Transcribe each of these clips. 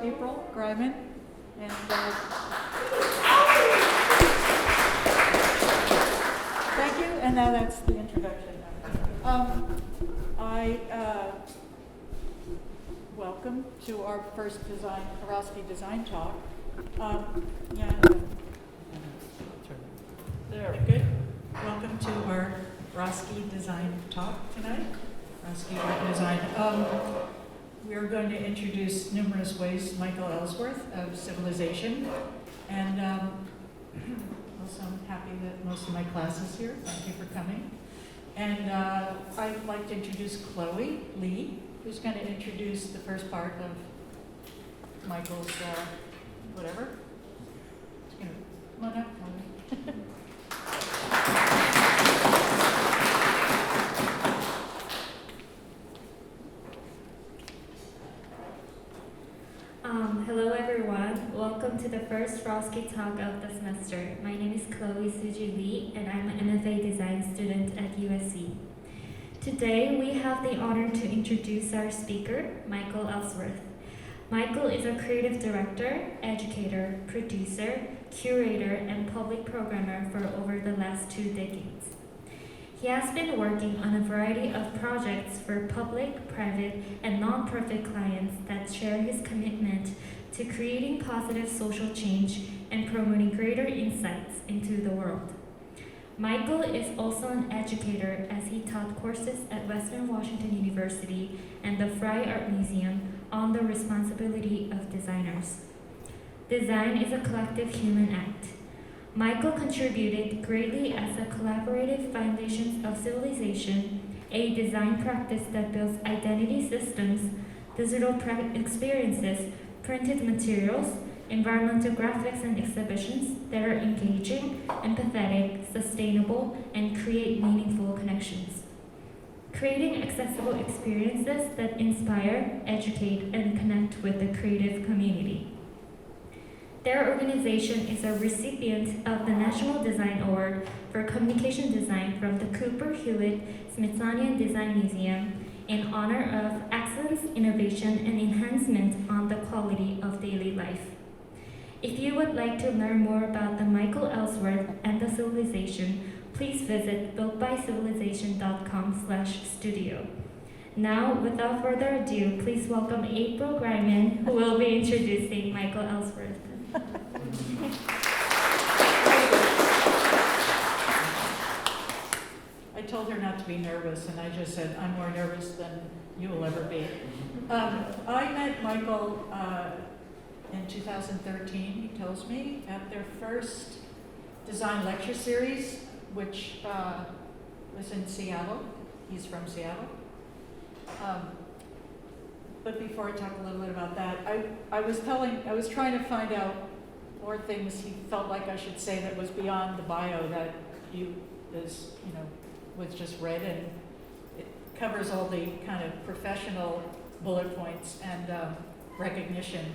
April Greiman. And thank you, and now that's the introduction. Welcome to our first Roski design talk. There, good. Welcome to our Roski design talk tonight. Roski art design. We are going to introduce numerous ways Michael Ellsworth of Civilization, and also I'm happy that most of my class is here. Thank you for coming. And I'd like to introduce Chloe Lee, who's going to introduce the first part of Michael's whatever. Come on up, Chloe. Hello everyone, welcome to the first Roski talk of the semester. My name is Chloe Suji Lee and I'm an MFA design student at USC. Today we have the honor to introduce our speaker, Michael Ellsworth. Michael is a creative director, educator, producer, curator, and public programmer for over the last 2 decades. He has been working on a variety of projects for public, private, and nonprofit clients that share his commitment to creating positive social change and promoting greater insights into the world. Michael is also an educator as he taught courses at Western Washington University and the Frye Art Museum on the responsibility of designers. Design is a collective human act. Michael contributed greatly as a collaborative Foundations of Civilization, a design practice that builds identity systems, digital experiences, printed materials, environmental graphics and exhibitions that are engaging, empathetic, sustainable, and create meaningful connections. Creating accessible experiences that inspire, educate, and connect with the creative community. Their organization is a recipient of the National Design Award for Communication Design from the Cooper Hewitt Smithsonian Design Museum in honor of excellence, innovation, and enhancement on the quality of daily life. If you would like to learn more about the Michael Ellsworth and the Civilization, please visit builtbycivilization.com/studio. Now, without further ado, please welcome April Greiman, who will be introducing Michael Ellsworth. I told her not to be nervous, and I just said, I'm more nervous than you will ever be. I met Michael in 2013, he tells me, at their first design lecture series, which was in Seattle. He's from Seattle. But before I talk a little bit about that, I was trying to find out more things he felt like I should say that was beyond the bio that was just read, and it covers all the kind of professional bullet points and recognition.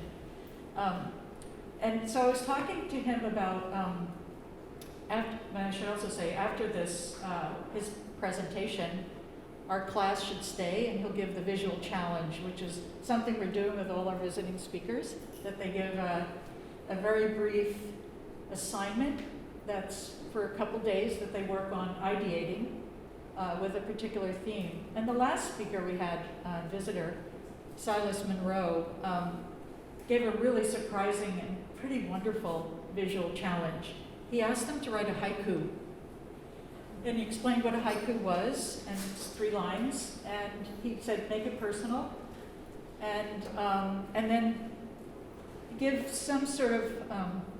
And so I was talking to him about, I should also say, after this, his presentation, our class should stay and he'll give the visual challenge, which is something we're doing with all our visiting speakers, that they give a very brief assignment that's for a couple days that they work on ideating with a particular theme. And the last speaker we had, visitor, Silas Monroe, gave a really surprising and pretty wonderful visual challenge. He asked them to write a haiku. And he explained what a haiku was, and it's 3 lines, and he said, make it personal, and then give some sort of,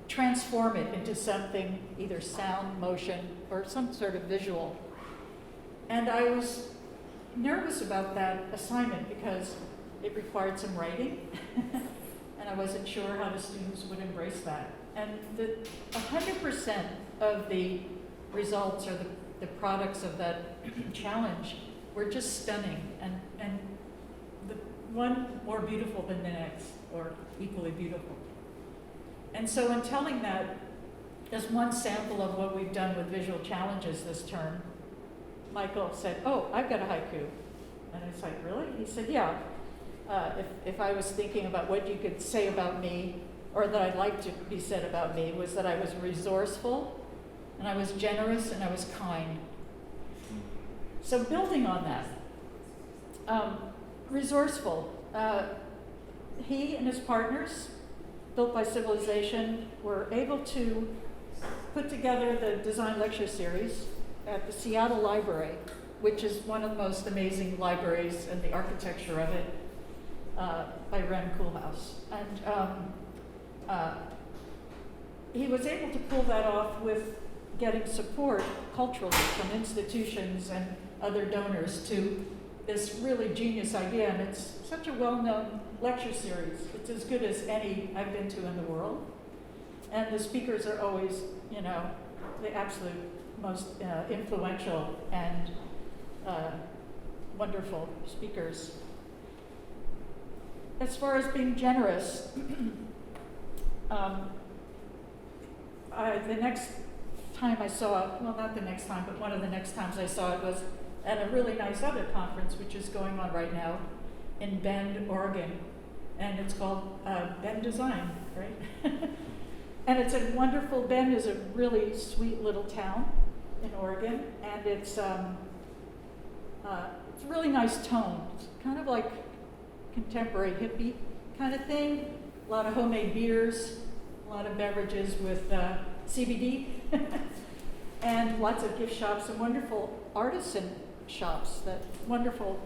transform it into something, either sound, motion, or some sort of visual. And I was nervous about that assignment because it required some writing, and I wasn't sure how the students would embrace that. And 100% of the results or the products of that challenge were just stunning, and the one more beautiful than the next, or equally beautiful. And so in telling that, as one sample of what we've done with visual challenges this term, Michael said, oh, I've got a haiku. And I was like, really? He said, yeah. if I was thinking about what you could say about me, or that I'd like to be said about me, was that I was resourceful, and I was generous, and I was kind. So building on that, resourceful. He and his partners, built by Civilization, were able to put together the design lecture series at the Seattle Library, which is one of the most amazing libraries, and the architecture of it, by Rem Koolhaas. And he was able to pull that off with getting support culturally from institutions and other donors to this really genius idea. And it's such a well-known lecture series. It's as good as any I've been to in the world. And the speakers are always, you know, the absolute most influential and wonderful speakers. As far as being generous, the next time I saw it, well, not the next time, but one of the next times I saw it was at a really nice other conference, which is going on right now in Bend, Oregon. And it's called Bend Design, right? And it's a wonderful, Bend is a really sweet little town in Oregon, and it's a really nice tone. It's kind of like contemporary hippie kind of thing. A lot of homemade beers, a lot of beverages with CBD, and lots of gift shops and wonderful artisan shops, that wonderful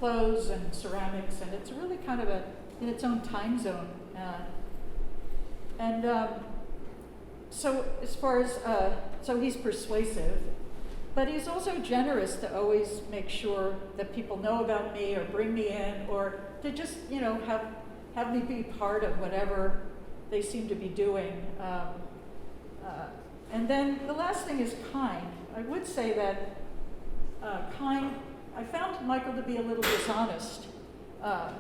clothes and ceramics, and it's really kind of in its own time zone. So as far as, so he's persuasive, but he's also generous to always make sure that people know about me or bring me in, or to just, you know, have me be part of whatever they seem to be doing. And then the last thing is kind. I would say that I found Michael to be a little dishonest and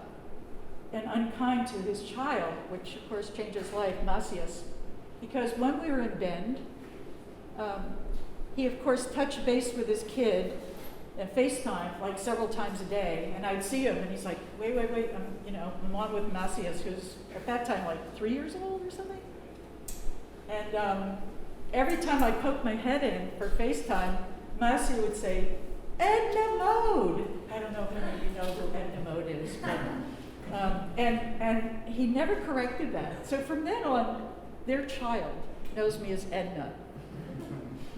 unkind to his child, which of course changed his life, Macias, because when we were in Bend, he of course touched base with his kid and FaceTime like several times a day, and I'd see him and he's like, wait, I'm on with Macias, who's at that time like 3 years old or something. And every time I poked my head in for FaceTime, Macias would say, Edna Mode. I don't know if any of you know who Edna Mode is, but, and he never corrected that. So from then on, their child knows me as Edna.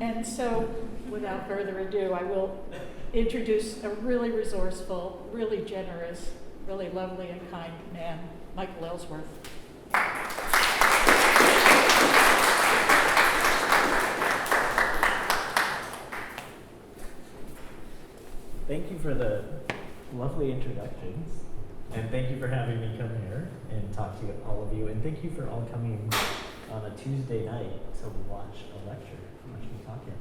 And so, without further ado, I will introduce a really resourceful, really generous, really lovely and kind man, Michael Ellsworth. Thank you for the lovely introductions, and thank you for having me come here and talk to all of you, and thank you for all coming on a Tuesday night to watch a lecture, watch me talk here.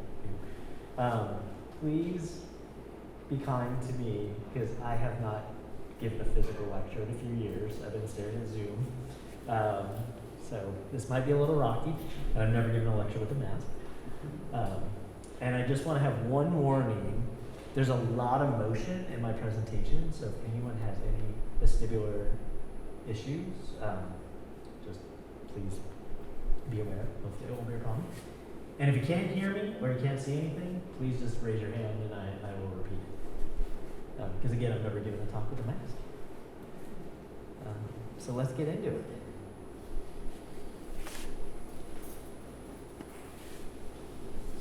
Please be kind to me, because I have not given a physical lecture in a few years. I've been staring at Zoom. So this might be a little rocky, and I've never given a lecture with a mask. And I just want to have one warning. There's a lot of motion in my presentation, so if anyone has any vestibular issues, just please be aware. Hopefully it won't be a problem. And if you can't hear me or you can't see anything, please just raise your hand and I will repeat it. Because again, I've never given a talk with a mask. So let's get into it.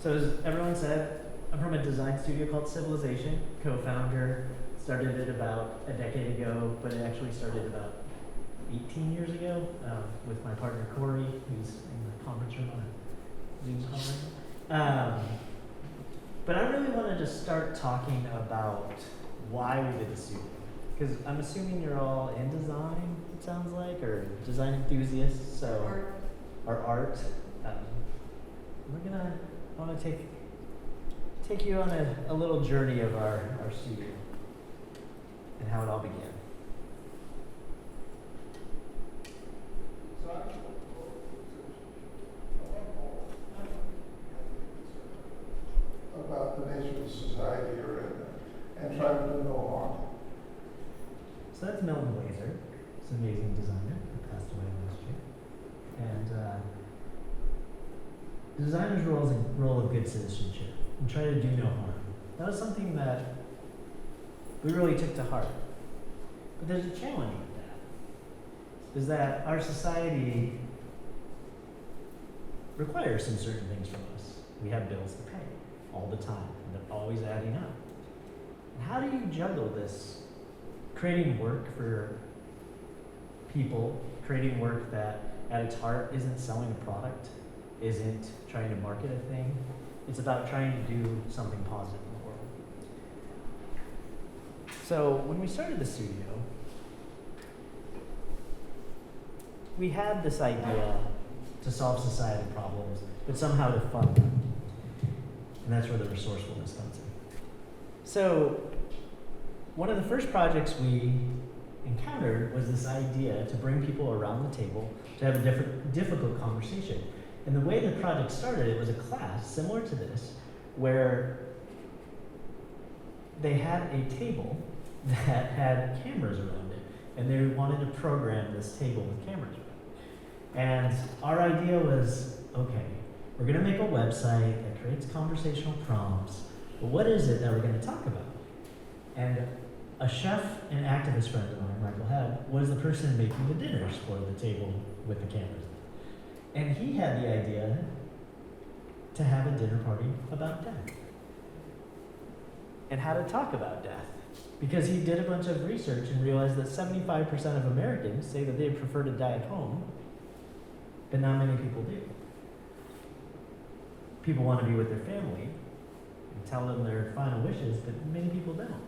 So as everyone said, I'm from a design studio called Civilization, co-founder, started it about a decade ago, but it actually started about 18 years ago with my partner Corey, who's in the conference room on a Zoom call right now. But I really want to just start talking about why we did the studio. Because I'm assuming you're all in design, it sounds like, or design enthusiasts, so, or art. I want to take you on a little journey of our studio and how it all began. About the nature of the society you're in and try to do no harm. So that's Milton Glaser. The designer's role is a role of good citizenship and try to do no harm. That was something that we really took to heart. But there's a challenge with that, is that our society requires some certain things from us. We have bills to pay all the time, and they're always adding up. And how do you juggle this, creating work for people, creating work that at its heart isn't selling a product, isn't trying to market a thing, it's about trying to do something positive in the world. So when we started the studio, we had this idea to solve societal problems, but somehow to fund them. And that's where the resourcefulness comes in. So one of the first projects we encountered was this idea to bring people around the table to have a difficult conversation. And the way the project started, it was a class similar to this, where they had a table that had cameras around it, and they wanted to program this table with cameras around it. And our idea was, okay, we're gonna make a website that creates conversational prompts, but what is it that we're gonna talk about? And a chef and activist friend of mine, Michael Hebb, was the person making the dinners for the table with the cameras. And he had the idea to have a dinner party about death and how to talk about death. Because he did a bunch of research and realized that 75% of Americans say that they prefer to die at home, but not many people do. People want to be with their family and tell them their final wishes, but many people don't.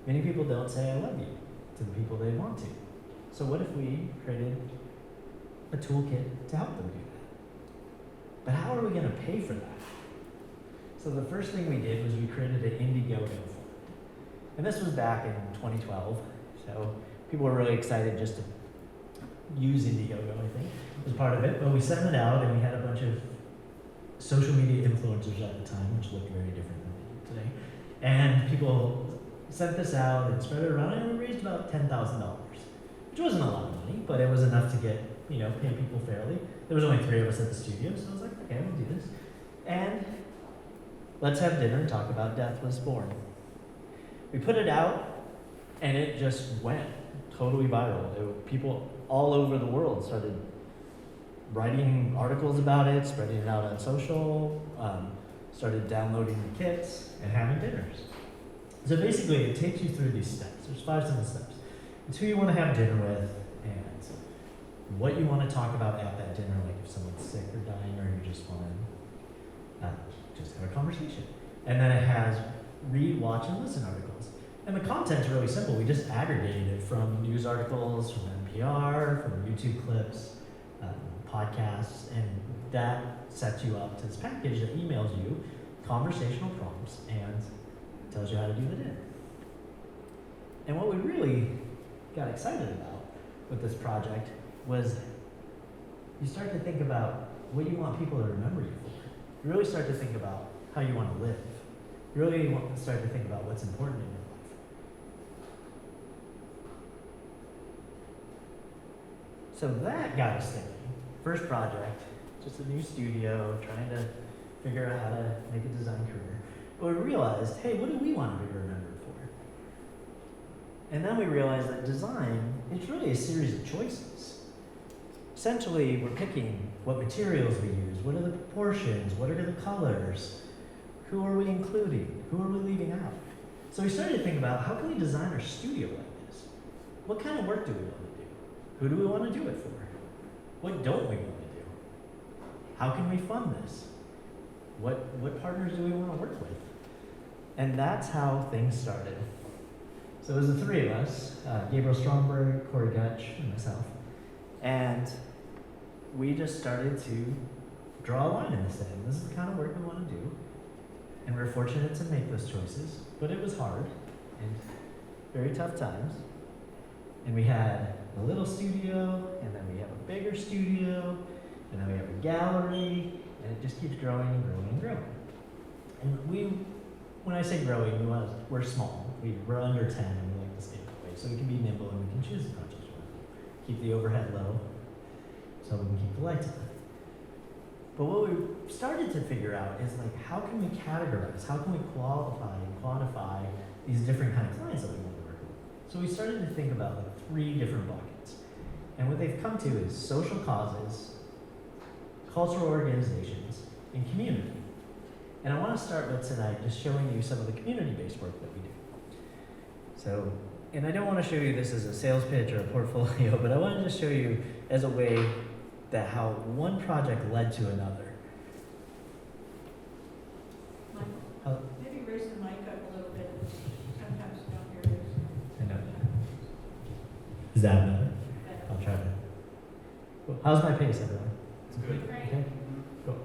Many people don't say I love you to the people they want to. So what if we created a toolkit to help them do that? But how are we going to pay for that? So the first thing we did was we created an Indiegogo fund. And this was back in 2012, so people were really excited just to use Indiegogo, I think, was part of it. But we sent it out, and we had a bunch of social media influencers at the time, which looked very different than they do today. And people sent this out and spread it around, and we raised about $10,000, which wasn't a lot of money, but it was enough to get, pay people fairly. There was only 3 of us at the studio, so I was like, okay, we'll do this. And let's have dinner and talk about death was born. We put it out, and it just went totally viral. People all over the world started writing articles about it, spreading it out on social, started downloading the kits, and having dinners. So basically, it takes you through these steps. There's 5 simple steps. It's who you want to have dinner with, and what you want to talk about at that dinner, like if someone's sick or dying, or you just want to just have a conversation. And then it has read, watch, and listen articles. And the content's really simple. We just aggregated it from news articles, from NPR, from YouTube clips, podcasts, and that sets you up to this package that emails you conversational prompts and tells you how to do the dinner. And what we really got excited about with this project was you start to think about what you want people to remember you for. You really start to think about how you want to live. You really want to start to think about what's important in your life. So that got us thinking. First project, just a new studio, trying to figure out how to make a design career. But we realized, hey, what do we want to be remembered for? And then we realized that design is really a series of choices. Essentially, we're picking what materials we use, what are the proportions, what are the colors, who are we including, who are we leaving out? So we started to think about, how can we design our studio like this? What kind of work do we want to do? Who do we want to do it for? What don't we want to do? How can we fund this? What partners do we want to work with? And that's how things started. So it was the 3 of us, Gabriel Stromberg, Corey Gutch, and myself. And we just started to draw a line in the sand. This is the kind of work we want to do. And we're fortunate to make those choices, but it was hard and very tough times. And we had a little studio, and then we have a bigger studio, and then we have a gallery, and it just keeps growing and growing and growing. And when I say growing, we're small. We're under 10, and we like to stay that way. So we can be nimble, and we can choose the projects we want to do. Keep the overhead low, so we can keep the lights on. But what we started to figure out is like, how can we categorize, how can we qualify and quantify these different kind of clients that we want to work with? So we started to think about like 3 different buckets. And what they've come to is social causes, cultural organizations, and community. And I want to start with tonight just showing you some of the community-based work that we do. So, and I don't want to show you this as a sales pitch or a portfolio, but I want to just show you as a way that how one project led to another. Michael, maybe raise the mic up a little bit. Sometimes you don't hear this. I know. Is that better? I'll try to. Cool. How's my pace, everyone? It's good. Okay. Cool.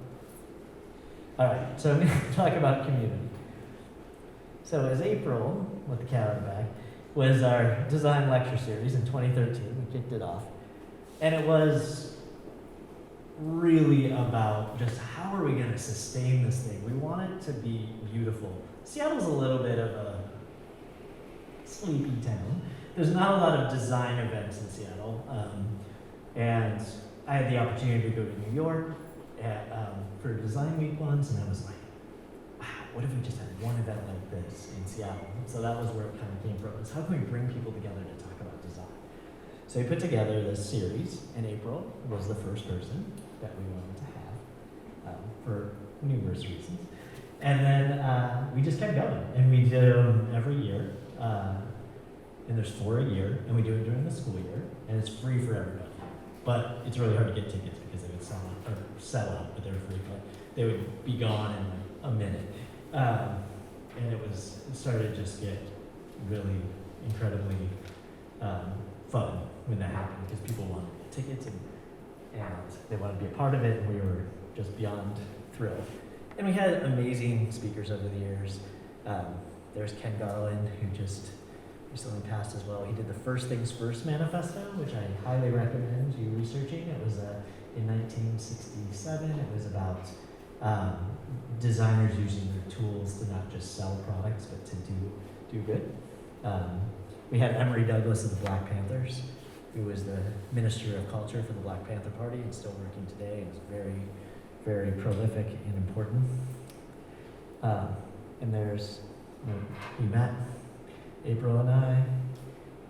All right. So I'm going to talk about community. So as April, with the cat on the back, was our design lecture series in 2013. We kicked it off, and it was really about just how are we going to sustain this thing. We want it to be beautiful. Seattle's a little bit of a sleepy town. There's not a lot of design events in Seattle, and I had the opportunity to go to New York for Design Week once, and I was like, wow, what if we just had one event like this in Seattle? So that was where it kind of came from, is how can we bring people together to talk about design? So we put together this series, and April was the first person that we wanted to have for numerous reasons. And then we just kept going, and we did them every year. And there's 4 a year, and we do it during the school year, and it's free for everybody. But it's really hard to get tickets because they would sell out, but they were free. But they would be gone in like a minute, and it started to just get really incredibly fun when that happened because people wanted to get tickets and they wanted to be a part of it, and we were just beyond thrilled. And we had amazing speakers over the years. There's Ken Garland, who just recently passed as well. He did the First Things First manifesto, which I highly recommend you researching. It was in 1967. It was about designers using their tools to not just sell products, but to do good. We had Emory Douglas of the Black Panthers, who was the Minister of Culture for the Black Panther Party and still working today. It was very, very prolific and important. And there's, we met, April and I,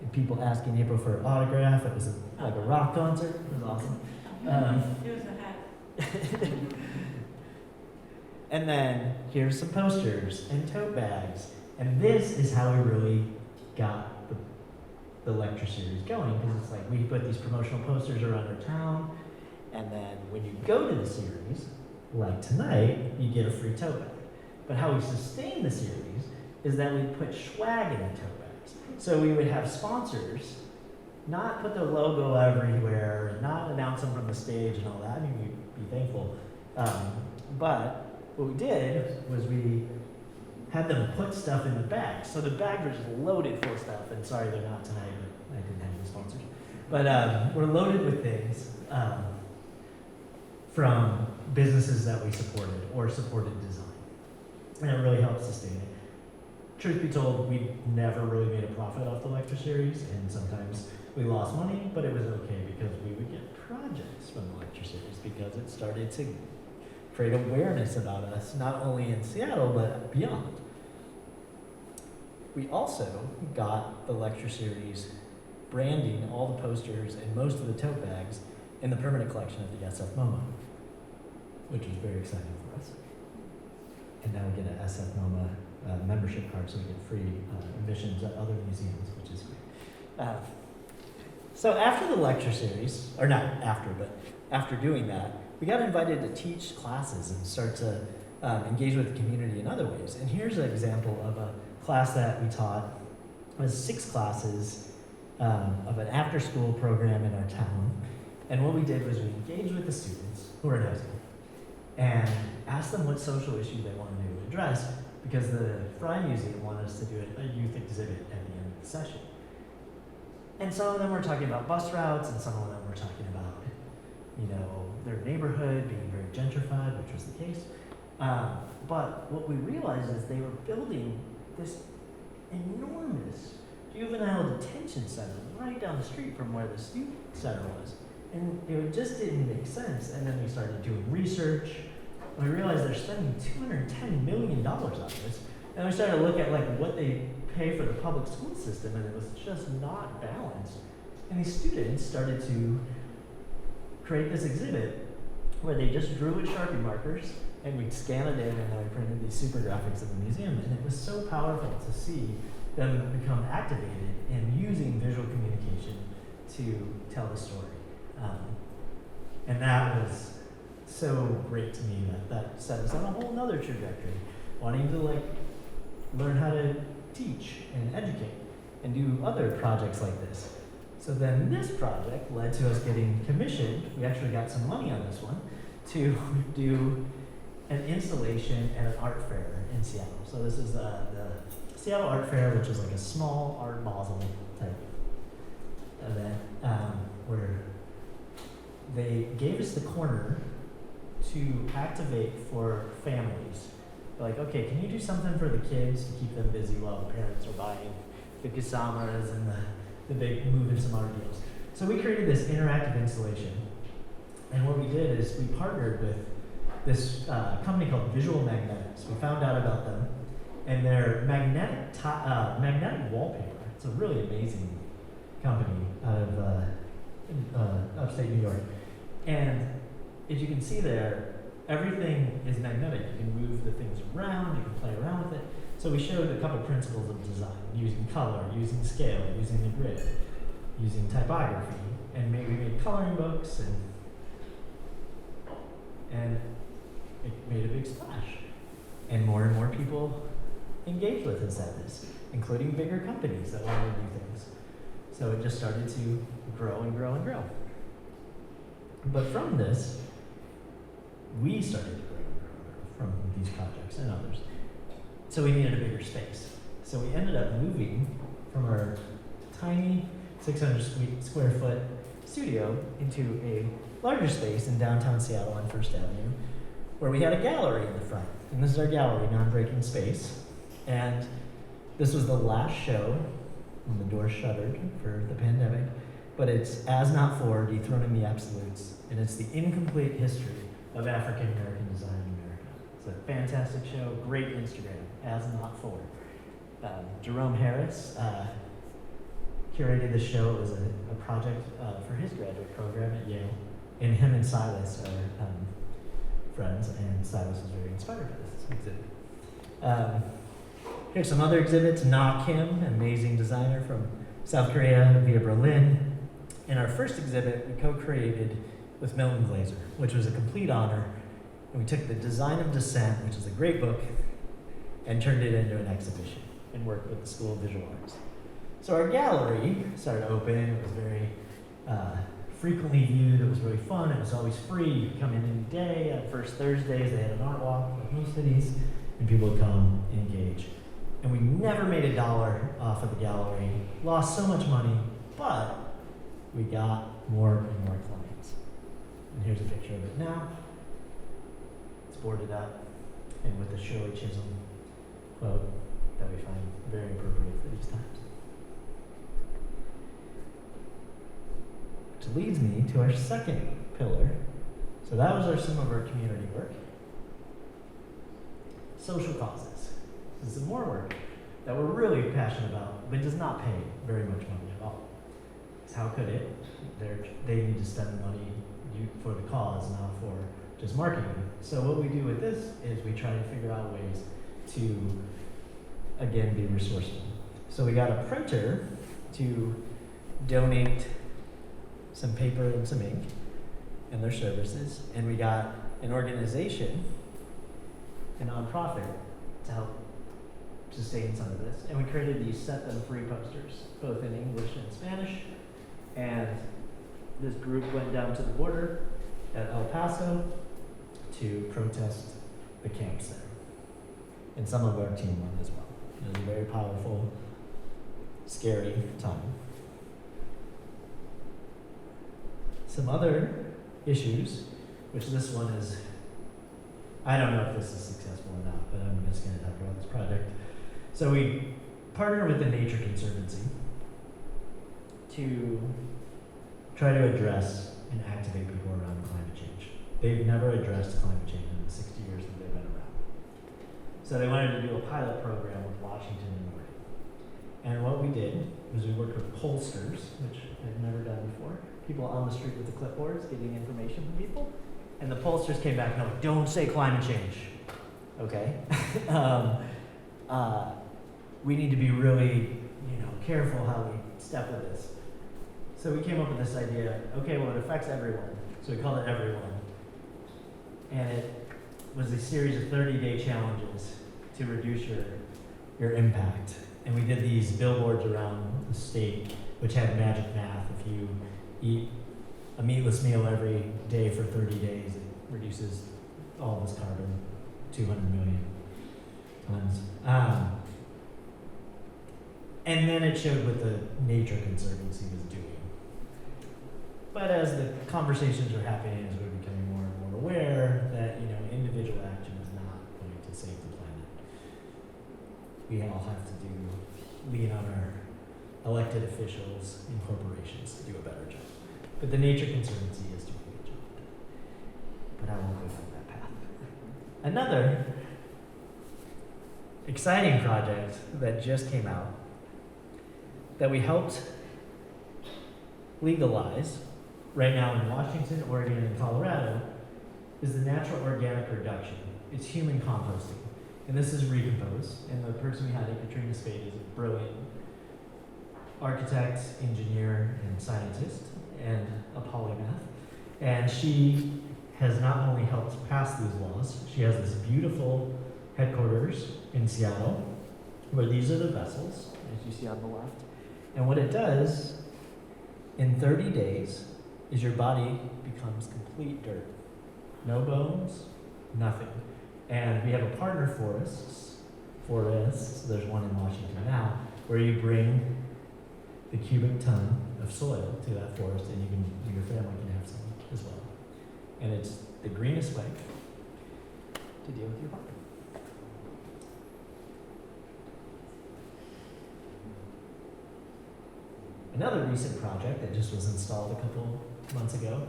and people asking April for an autograph. It was like a rock concert. It was awesome. It was a hat. And then here's some posters and tote bags. And this is how we really got the lecture series going, because it's like we put these promotional posters around our town, and then when you go to the series, like tonight, you get a free tote bag. But how we sustain the series is that we put swag in the tote bags. So we would have sponsors not put their logo everywhere, and not announce them from the stage and all that. I mean, we'd be thankful. But what we did was we had them put stuff in the bags. So the bags were just loaded full of stuff. And sorry, they're not tonight, but I didn't have any sponsors. But we're loaded with things from businesses that we supported or supported design. And it really helped sustain it. Truth be told, we never really made a profit off the lecture series, and sometimes we lost money, but it was okay because we would get projects from the lecture series because it started to create awareness about us, not only in Seattle, but beyond. We also got the lecture series branding, all the posters and most of the tote bags in the permanent collection of the SF MoMA, which was very exciting for us. And now we get an SF MoMA membership card, so we get free admissions at other museums, which is great. So after the lecture series, or not after, but after doing that, we got invited to teach classes and start to engage with the community in other ways. And here's an example of a class that we taught. It was 6 classes of an after-school program in our town. And what we did was we engaged with the students who were in high school and asked them what social issue they wanted to address, because the Fry Museum wanted us to do a youth exhibit at the end of the session. And some of them were talking about bus routes, and some of them were talking about, their neighborhood being very gentrified, which was the case. But what we realized is they were building this enormous juvenile detention center right down the street from where the student center was. And it just didn't make make sense. And then we started doing research, and we realized they're spending $210 million on this. And we started to look at like what they pay for the public school system, and it was just not balanced. And these students started to create this exhibit where they just drew with Sharpie markers, and we'd scan it in, and then we printed these super graphics in the museum. And it was so powerful to see them become activated in using visual communication to tell the story. And that was so great to me that set us on a whole nother trajectory, wanting to like learn how to teach and educate and do other projects like this. So then this project led to us getting commissioned. We actually got some money on this one to do an installation at an art fair in Seattle. So this is the Seattle Art Fair, which is like a small art basel type event, where they gave us the corner to activate for families. They're like, okay, can you do something for the kids to keep them busy while the parents are buying the gasamas and the big moving some art deals? So we created this interactive installation. And what we did is we partnered with this company called Visual Magnetics. We found out about them and their magnetic wallpaper. It's a really amazing company out of upstate New York. And as you can see there, everything is magnetic. You can move the things around, you can play around with it. So we showed a couple principles of design, using color, using scale, using the grid, using typography, and we made coloring books, and it made a big splash. And more people engaged with us at this, including bigger companies that wanted to do things. So it just started to grow and grow and grow. But from this, we started to grow and grow and grow from these projects and others. So we needed a bigger space. So we ended up moving from our tiny 600 square foot studio into a larger space in downtown Seattle on First Avenue, where we had a gallery in the front. And this is our gallery, Non-Breaking Space. And this was the last show when the doors shuttered for the pandemic. But it's As Not For, Dethroning the Absolutes. And it's the incomplete history of African American design in America. It's a fantastic show, great Instagram, As Not For. Jerome Harris curated the show. It was a project for his graduate program at Yale. And him and Silas are friends, and Silas was very inspired by this exhibit. Here's some other exhibits. Na Kim, an amazing designer from South Korea via Berlin. In our first exhibit, we co-created with Milton Glaser, which was a complete honor. And we took the Design of Dissent, which is a great book, and turned it into an exhibition and worked with the School of Visual Arts. So our gallery started opening. It was very frequently viewed. It was really fun. It was always free. You could come in any day. At first Thursdays, they had an art walk like most cities, and people would come and engage. And we never made $1 off of the gallery. Lost so much money, but we got more and more clients. And here's a picture of it now. It's boarded up, and with the Shirley Chisholm quote that we find very appropriate for these times. Which leads me to our second pillar. So that was some of our community work. Social causes. This is some more work that we're really passionate about, but does not pay very much money at all. So how could it? They need to spend money for the cause, not for just marketing. So what we do with this is we try to figure out ways to, again, be resourceful. So we got a printer to donate some paper and some ink and their services, and we got an organization, a nonprofit, to help sustain some of this. And we created these Set Them Free posters, both in English and Spanish. And this group went down to the border at El Paso to protest the camps there. And some of our team went as well. It was a very powerful, scary time. Some other issues, which this one is, I don't know if this is successful or not, but I'm just going to talk about this project. So we partner with the Nature Conservancy to try to address and activate people around climate change. they've never addressed climate change in the 60 years that they've been around. So they wanted to do a pilot program with Washington and Oregon. And what we did was we worked with pollsters, which I've never done before, people on the street with the clipboards getting information from people. And the pollsters came back and were like, don't say climate change. Okay? We need to be really, careful how we step with this. So we came up with this idea, okay, well, it affects everyone. So we called it Everyone. And it was a series of 30-day challenges to reduce your impact. And we did these billboards around the state, which had magic math. If you eat a meatless meal every day for 30 days, it reduces all this carbon, 200 million tons. And then it showed what the Nature Conservancy was doing. But as the conversations are happening, as we're becoming more and more aware that, individual action is not going to save the planet. We all have to lean on our elected officials and corporations to do a better job. But the Nature Conservancy is doing a good job. But I won't go down that path. Another exciting project that just came out that we helped legalize right now in Washington, Oregon, and Colorado is the natural organic reduction. It's human composting. And this is Recompose. And the person behind it, Katrina Spade, is a brilliant architect, engineer, and scientist, and a polymath. And she has not only helped pass these laws, she has this beautiful headquarters in Seattle, where these are the vessels, as you see on the left. And what it does, in 30 days, is your body becomes complete dirt. No bones, nothing. And we have a partner forest, there's one in Washington now, where you bring the cubic ton of soil to that forest, and your family can have some as well. And it's the greenest way to deal with your body. Another recent project that just was installed a couple months ago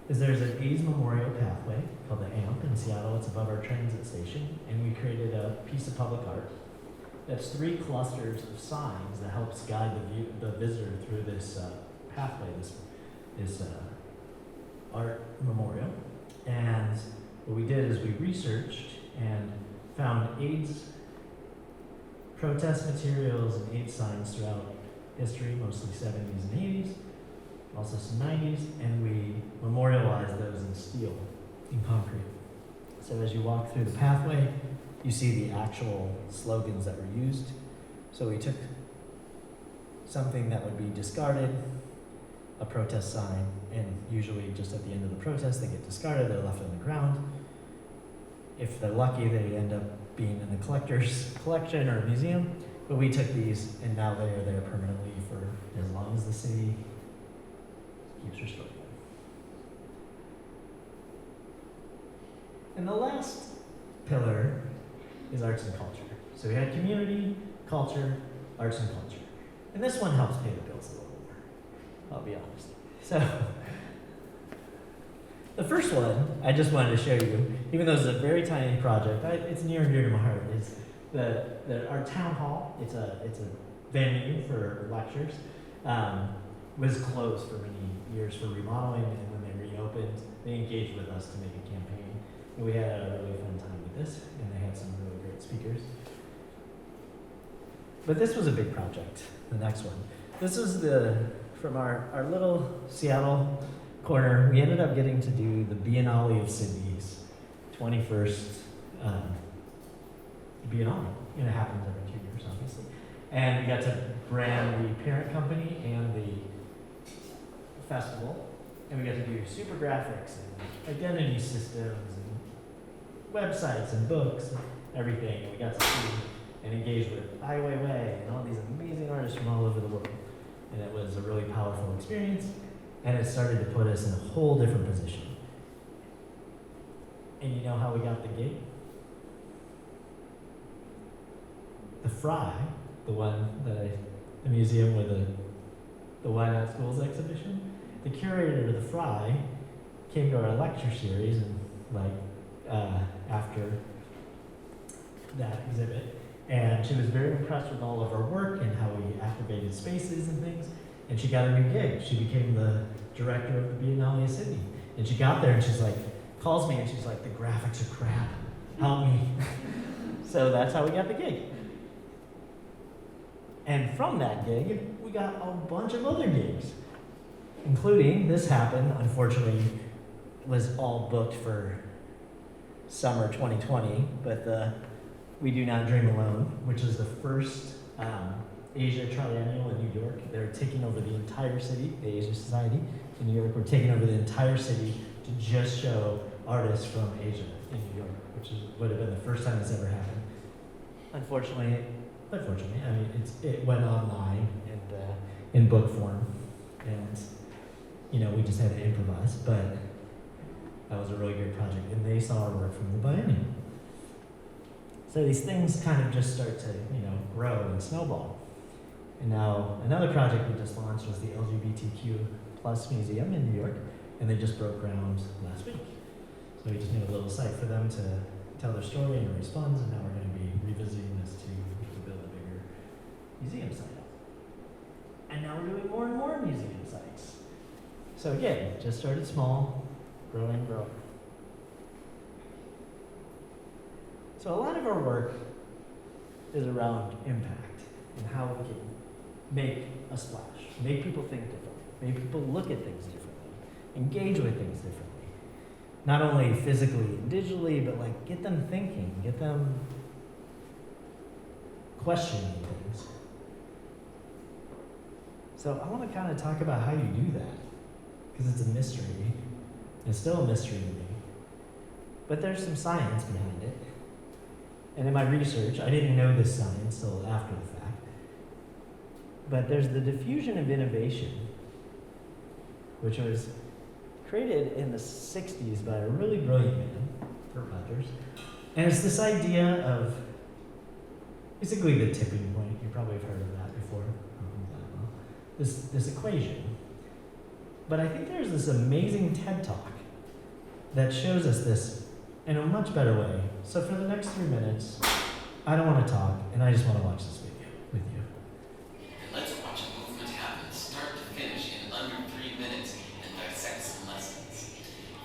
is there's an Aes Memorial Pathway called the AMP in Seattle. It's above our transit station, and we created a piece of public art that's 3 clusters of signs that helps guide the visitor through this pathway, this art memorial. And what we did is we researched and found AIDS protest materials and AIDS signs throughout history, mostly 70s and 80s, also some 90s, and we memorialized those in steel, in concrete. So as you walk through the pathway, you see the actual slogans that were used. So we took something that would be discarded, a protest sign, and usually just at the end of the protest, they get discarded, they're left on the ground. If they're lucky, they end up being in the collector's collection or museum. But we took these, and now they are there permanently for as long as the city keeps restoring them. And the last pillar is arts and culture. So we had community, culture, arts and culture. And this one helps pay the bills a little more, I'll be honest. So, the first one I just wanted to show you, even though it's a very tiny project, it's near and dear to my heart, is our town hall. It's a venue for lectures. Was closed for many years for remodeling, and when they reopened, they engaged with us to make a campaign. And we had a really fun time with this, and they had some really great speakers. But this was a big project, the next one. This was from our little Seattle corner, we ended up getting to do the Biennale of Sydney's 21st Biennale. And it happens every 2 years, obviously. And we got to brand the parent company and the festival. And we got to do super graphics and identity systems and websites and books and everything. And we got to see and engage with Ai Weiwei and all these amazing artists from all over the world. And it was a really powerful experience. And it started to put us in a whole different position. And you know how we got the gig? The Fry, the museum with the Why Not Schools exhibition, the curator of the Fry came to our lecture series and after that exhibit, and she was very impressed with all of our work and how we activated spaces and things. And she got a new gig. She became the director of the Biennale of Sydney. And she got there and she's like, calls me and she's like, the graphics are crap. Help me. So that's how we got the gig. And from that gig, we got a bunch of other gigs, including this happened, unfortunately, was all booked for summer 2020, but the We Do Not Dream Alone, which is the first Asia Triennial in New York. They're taking over the entire city, the Asia Society in New York. We're taking over the entire city to just show artists from Asia in New York, which would have been the first time it's ever happened. Unfortunately, I mean, it went online and in book form, and we just had to improvise, but that was a really good project, and they saw our work from the biennial. So these things kind of just start to, grow and snowball. And now another project we just launched was the LGBTQ plus museum in New York, and they just broke ground last week. So we just need a little site for them to tell their story and respond, and now we're going to be revisiting this to build a bigger museum site. And now we're doing more and more museum sites. So again, just started small, growing. So a lot of our work is around impact and how we can make a splash, make people think differently, make people look at things differently, engage with things differently. Not only physically and digitally, but get them thinking, get them questioning things. So I want to kind of talk about how you do that, because it's a mystery. It's still a mystery to me. But there's some science behind it. And in my research, I didn't know this science till after the fact. But there's the diffusion of innovation, which was created in the 60s by a really brilliant man, Kurt Rogers. And it's this idea of basically the tipping point. You probably have heard of that before. This equation. But I think there's this amazing TED Talk that shows us this in a much better way. So for the next 3 minutes, I don't want to talk, and I just want to watch this video with you. And let's watch a movement happen start to finish in under 3 minutes and dissect some lessons.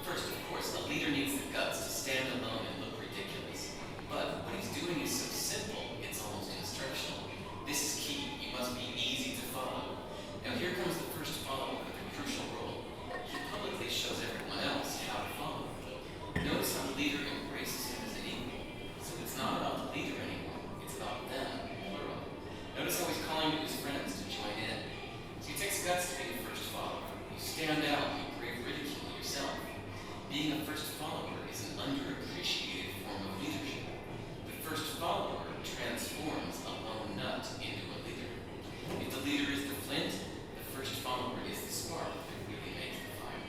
First, of course, the leader needs the guts to stand alone and look ridiculous. But what he's doing is so simple, it's almost instructional. This is key. You must be easy to follow. Now here comes the first follower with a crucial role. He publicly shows everyone else how to follow. Notice how the leader embraces him as an equal. So it's not about the leader anymore, it's about them, plural. Notice how he's calling to his friends to join in. So it takes guts to be the first follower. You stand out and you brave ridicule yourself. Being a first follower is an underappreciated form of leadership. The first follower transforms a lone nut into a leader. If the leader is the flint, the first follower is the spark that really makes the fire.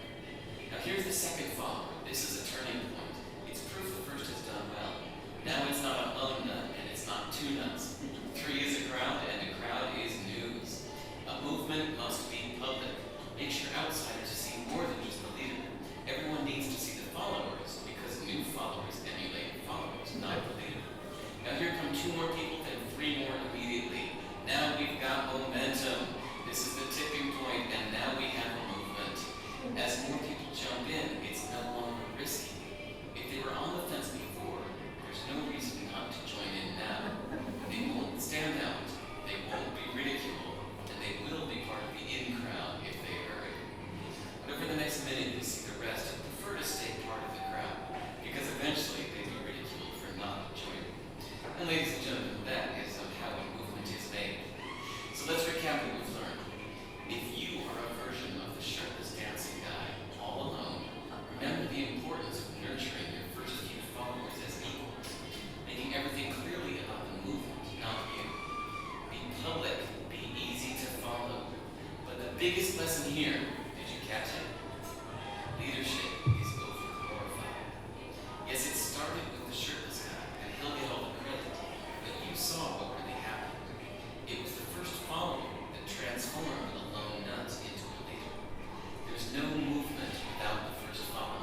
Now here's the second follower. This is a turning point. It's proof the first has done well. Now it's not a lone nut and it's not two nuts. 3 is a crowd and a crowd is news. A movement must be public. Make sure outsiders see more than just the leader. Everyone needs to see the followers because new followers emulate followers, not the leader. Now here come 2 more people, then 3 more immediately. Now we've got momentum. This is the tipping point, and now we have a movement. As more people jump in, it's no longer risky. If they were on the fence before, there's no reason not to join in now. They won't stand out, they won't be ridiculed, and they will be part of the in crowd if they hurry. But over the next minute, you see the rest who prefer to stay part of the crowd, because eventually they'll be ridiculed for not joining. And ladies and gentlemen, that is how a movement is made. So let's recap what we've learned. If you are a version of the shirtless dancing guy, all alone, remember the importance of nurturing your first few followers as equals, making everything clearly about the movement, not you. Be public, be easy to follow. But the biggest lesson here, did you catch it? Leadership is over-glorified. Yes, it started with the shirtless guy, and he'll get all the credit, but you saw what really happened. It was the first follower that transformed a lone nut into a leader. There's no movement without the first follower.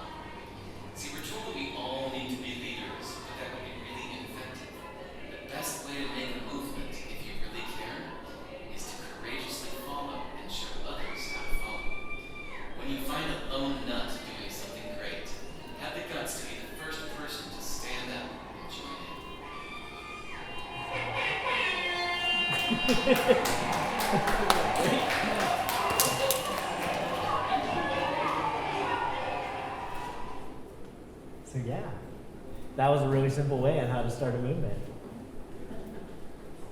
So yeah, that was a really simple way on how to start a movement.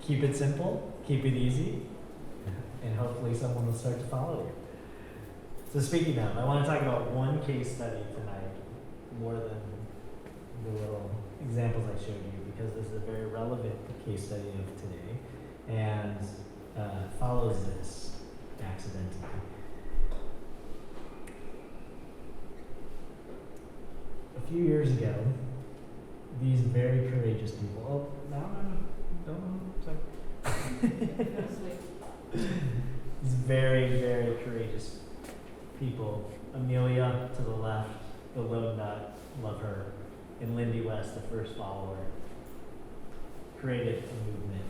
Keep it simple, keep it easy, and hopefully someone will start to follow you. So speaking of, I want to talk about one case study tonight, more than the little examples I showed you, because this is a very relevant case study of today, and follows this accidentally. A few years ago, these very courageous people, these very, very courageous people, Amelia to the left, the lone nut, love her, and Lindy West, the first follower, created a movement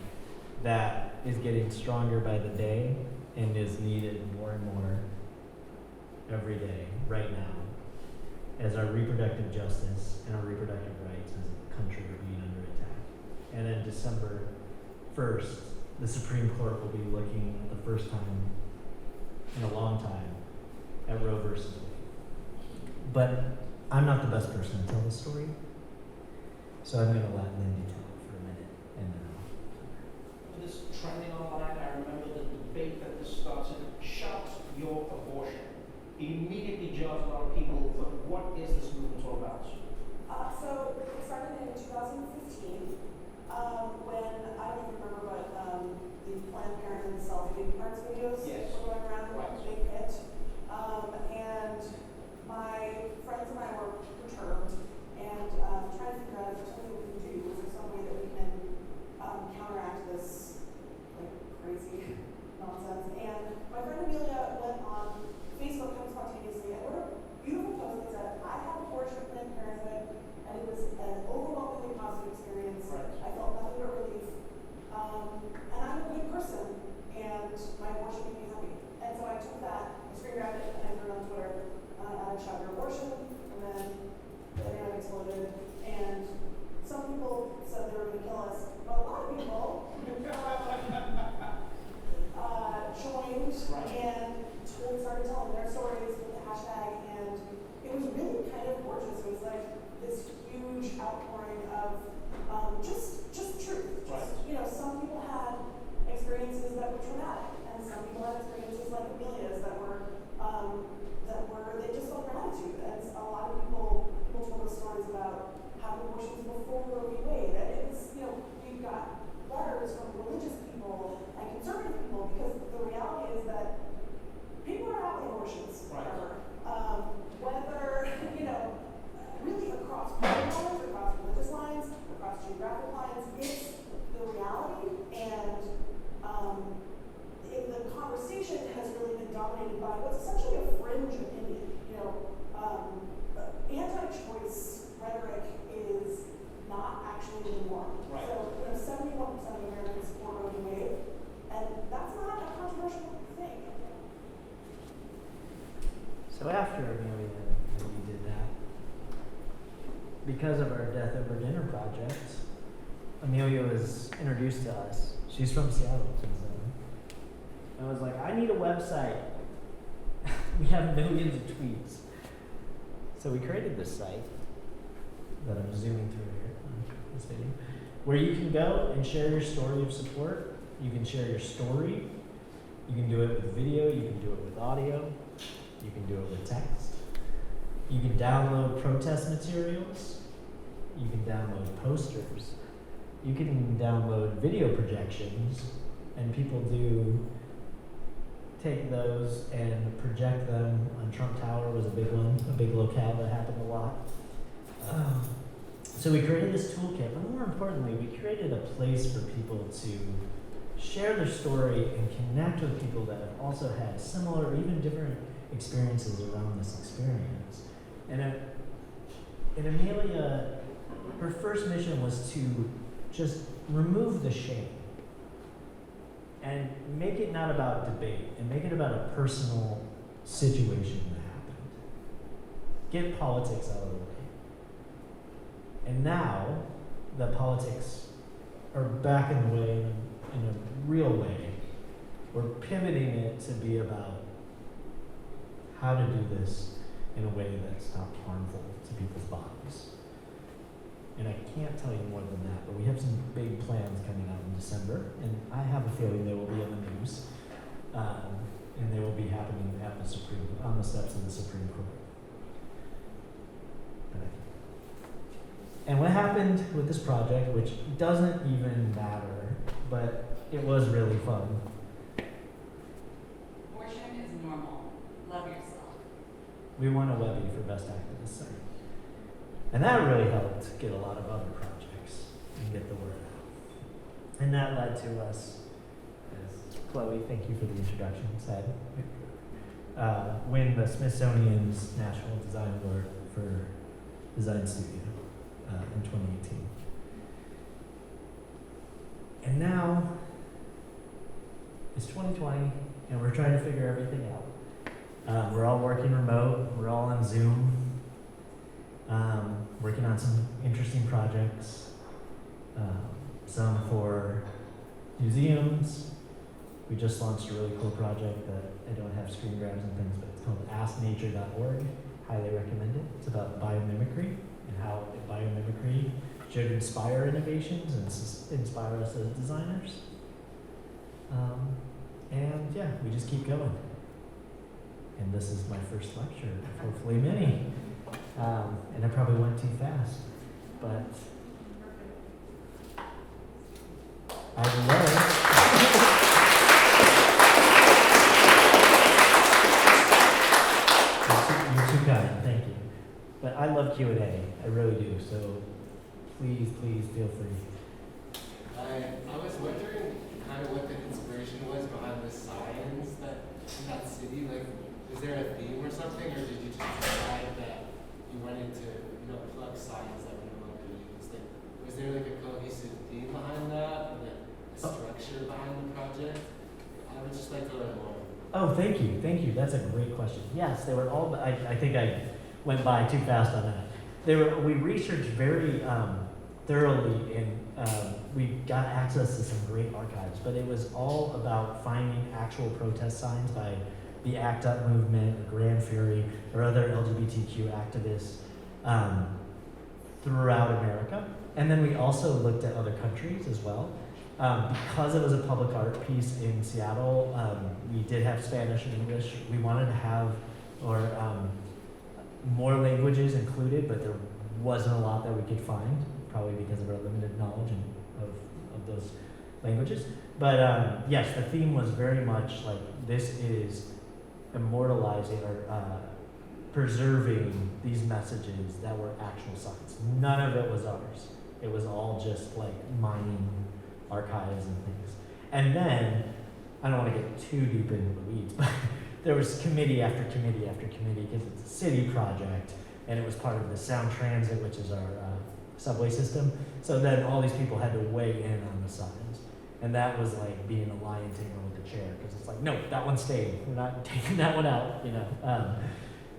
that is getting stronger by the day and is needed more and more every day, right now, as our reproductive justice and our reproductive rights as a country are being under attack. And then December 1st, the Supreme Court will be looking at the first time in a long time at Roe versus Wade. But I'm not the best person to tell the story, so I'm going to let Lindy tell it for a minute, and then This trending online, I remember the debate that this started, shout your abortion. Immediately jars a lot of people, but what is this movement all about? So it started in 2015 when, I don't even remember, but the Planned Parenthood self-baby parts videos Yes. were going around, Right. a big hit. And my friends and I were perturbed and trying to figure out if there's something we can do. Is there some way that we can counteract this like crazy nonsense? And my friend Amelia went on Facebook kind of spontaneously and wrote a beautiful post that said, I have abortion at Planned Parenthood, and it was an overwhelmingly positive experience. Right. I felt nothing but relief. And I'm a good person, and my abortion made me happy. And so I took that, I screen grabbed it, and I threw it on Twitter. I shot your abortion, and then the internet exploded. And some people said they were going to kill us, but a lot of people joined and started telling their stories with the hashtag, and it was really kind of gorgeous. It was like this huge outpouring of just truth. Right. You know, some people had experiences that were traumatic, and some people had experiences like Amelia's that were they just felt gratitude. And a lot of people told us stories about having abortions before Roe v. Wade. And it was, you know, you've got letters from religious people and conservative people, because the reality is that people are having abortions Right. forever. Whether, you know, really across party lines, across religious lines, across geographic lines, it's the reality. And the conversation has really been dominated by what's essentially a fringe opinion. You know, anti-choice rhetoric is not actually the norm. Right. So, you know, 71% of Americans support Roe v. Wade, and that's not a controversial thing. So after Amelia and we did that, because of our Death Over Dinner project, Amelia was introduced to us. She's from Seattle, and was like, I need a website. We have millions of tweets. So we created this site that I'm zooming through here on this video, where you can go and share your story of support. You can share your story. You can do it with video. You can do it with audio. You can do it with text. You can download protest materials. You can download posters. You can download video projections, and people do take those and project them on Trump Tower was a big one, a big locale that happened a lot. So we created this toolkit, but more importantly, we created a place for people to share their story and connect with people that have also had similar or even different experiences around this experience. And Amelia, her first mission was to just remove the shame and make it not about debate and make it about a personal situation that happened. Get politics out of the way. And now that politics are back in the way and in a real way. We're pivoting it to be about how to do this in a way that's not harmful to people's bodies. And I can't tell you more than that, but we have some big plans coming out in December, and I have a feeling they will be in the news, and they will be happening at on the steps of the Supreme Court. And what happened with this project, which doesn't even matter, but it was really fun. Abortion is normal. Love yourself. We won a Webby for Best Activist Center. And that really helped get a lot of other projects and get the word out. And that led to us, as Chloe, thank you for the introduction, said, win the Smithsonian's National Design Award for Design Studio in 2018. And now it's 2020, and we're trying to figure everything out. We're all working remote. We're all on Zoom. Working on some interesting projects, some for museums. We just launched a really cool project that I don't have screen grabs and things, but it's called asknature.org. Highly recommend it. It's about biomimicry and how biomimicry should inspire innovations and inspire us as designers. And yeah, we just keep going. And this is my first lecture, hopefully many. And I probably went too fast, but I love. You're too kind, thank you. But I love Q&A, I really do. So please feel free. I was wondering kind of what the inspiration was behind the signs in that city. Like, is there a theme or something, or did you just decide that you wanted to, plug signs that were no longer used? Like, was there like a cohesive theme behind that, or like a structure behind the project? I would just like to learn more. Oh, thank you. That's a great question. Yes, they were all. I think I went by too fast on that. We researched very thoroughly, and we got access to some great archives. But it was all about finding actual protest signs by the ACT UP movement, or Grand Fury, or other LGBTQ activists throughout America. And then we also looked at other countries as well. Because it was a public art piece in Seattle, we did have Spanish and English. We wanted to have more languages included, but there wasn't a lot that we could find, probably because of our limited knowledge of those languages. But yes, the theme was very much like this is immortalizing or preserving these messages that were actual signs. None of it was ours. It was all just like mining archives and things. And then, I don't want to get too deep into the weeds, but there was committee after committee after committee because it's a city project, and it was part of the Sound Transit, which is our subway system. So then all these people had to weigh in on the signs. And that was like being a lion tamer with a chair, because it's like, no, that one stayed. We're not taking that one out,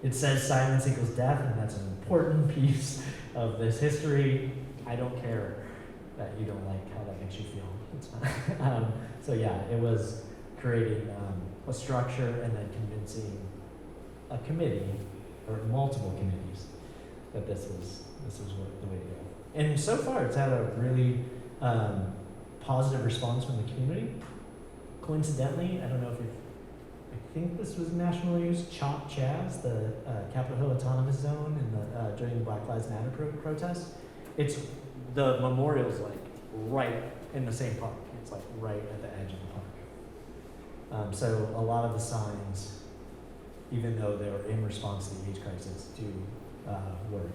It says silence equals death, and that's an important piece of this history. I don't care that you don't like how that makes you feel. It's fine. So yeah, it was creating a structure and then convincing a committee or multiple committees that this was the way to go. And so far, it's had a really positive response from the community. Coincidentally, I don't know if I think this was national news. CHOP Chaz, the Capitol Hill Autonomous Zone, and during the Black Lives Matter protests. It's the memorial's like right in the same park. It's like right at the edge of the park. So a lot of the signs, even though they were in response to the AIDS crisis, do work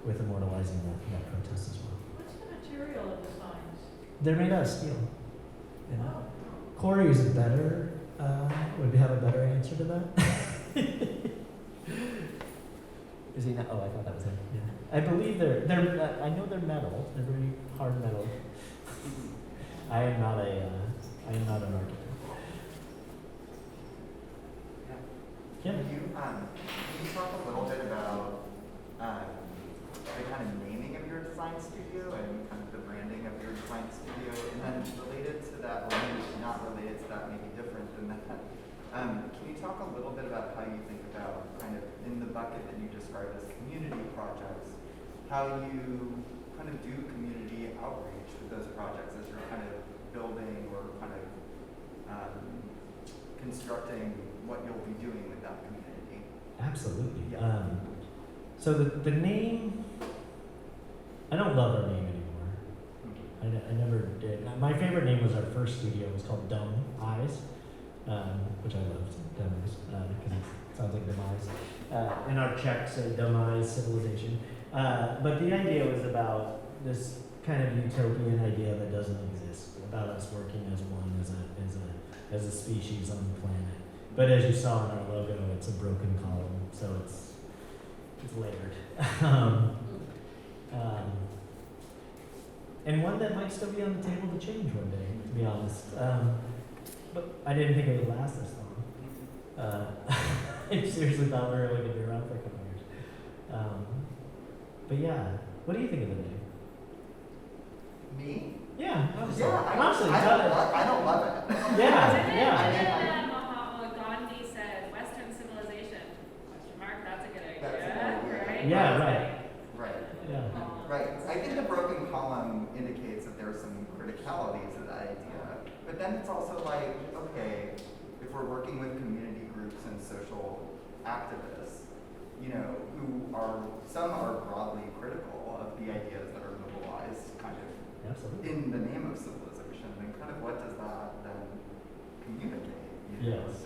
with immortalizing that protest as well. What's the material of the signs? They're made out of steel. And Oh. Corey is would have a better answer to that. Is he not? Oh, I thought that was him. Yeah. I believe they're I know they're metal. They're very hard metal. I am not an architect. Yeah. Can you talk a little bit about the kind of naming of your design studio and kind of the branding of your design studio in talk a little bit about how you think about kind of in the bucket that you described as community projects, how you kind of do community outreach with those projects as you're kind of building or kind of constructing what you'll be doing with that community? Absolutely. Yeah. So the name, I don't love our name anymore. I never did. My favorite name was our first studio. It was called Dumb Eyes, which I loved, Dumb Eyes, because it sounds like demise. And our check said Dumb Eyes Civilization. But the idea was about this kind of utopian idea that doesn't exist, about us working as one, as a species on the planet. But as you saw in our logo, it's a broken column, so it's layered. And one that might still be on the table to change one day, to be honest. But I didn't think it would last this long. I seriously thought we were only going to be around for a couple of years. But yeah, what do you think of the name? Me? Yeah, honestly. Yeah, Honestly, I don't love it. Yeah. Gandhi said, Western civilization, question mark, that's a good idea, That's a good idea. right? Yeah, right. Right. Yeah. Right. I think the broken column indicates that there's some criticality to that idea. But then it's also like, okay, if we're working with community groups and social activists, you know, some are broadly critical of the ideas that are mobilized kind of Absolutely. in the name of civilization, then kind of what does that then communicate? You know? Yes.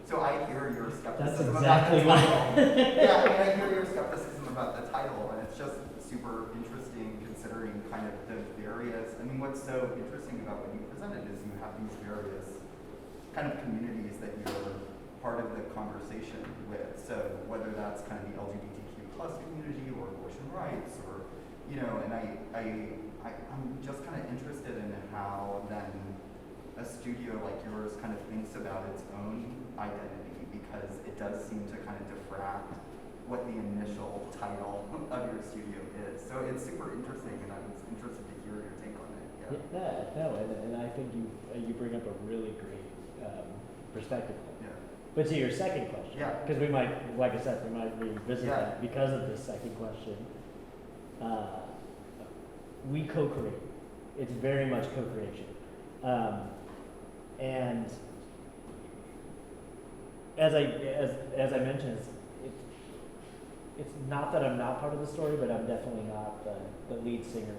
So I hear your That's skepticism exactly about the what. title. Yeah, I mean, I hear your skepticism about the title, and it's just super interesting considering kind of the various. I mean, what's so interesting about what you presented is you have these various kind of communities that you're part of the conversation with. So whether that's kind of the LGBTQ plus community or abortion rights, or you know, and I'm just kind of interested in how then a studio like yours kind of thinks about its own identity, because it does seem to kind of diffract what the initial title of your studio is. So it's super interesting, and I was interested to hear your take on it. And I think you bring up a really great perspective. Yeah. But to your second question, Yeah. because we might, like I said, we might revisit Yeah. that because of this second question. We co-create. It's very much co-creation. And as I mentioned, it's not that I'm not part of the story, but I'm definitely not the lead singer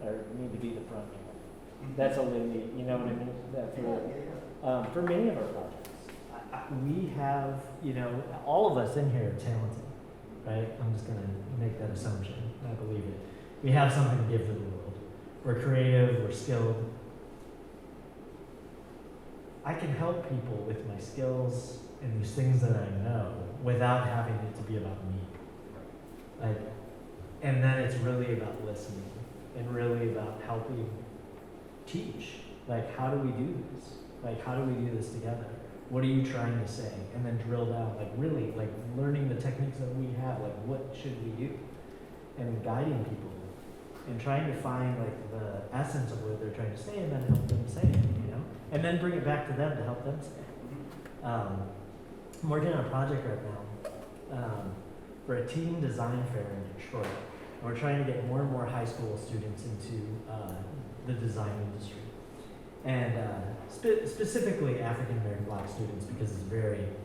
or need to be the front man. That's a Lily, you know what I mean? That's for many of our projects, we have, you know, all of us in here are talented, right? I'm just gonna make that assumption. I believe it. We have something to give to the world. We're creative, we're skilled. I can help people with my skills and these things that I know without having it to be about me. Like, and then it's really about listening and really about helping teach. Like, how do we do this? Like, how do we do this together? What are you trying to say? And then drill down, like really, like learning the techniques that we have, like what should we do? And guiding people and trying to find like the essence of what they're trying to say and then help them say it, you know? And then bring it back to them to help them say it. I'm working on a project right now for a team design fair in Detroit. And we're trying to get more and more high school students into the design industry. And specifically African American Black students, because it's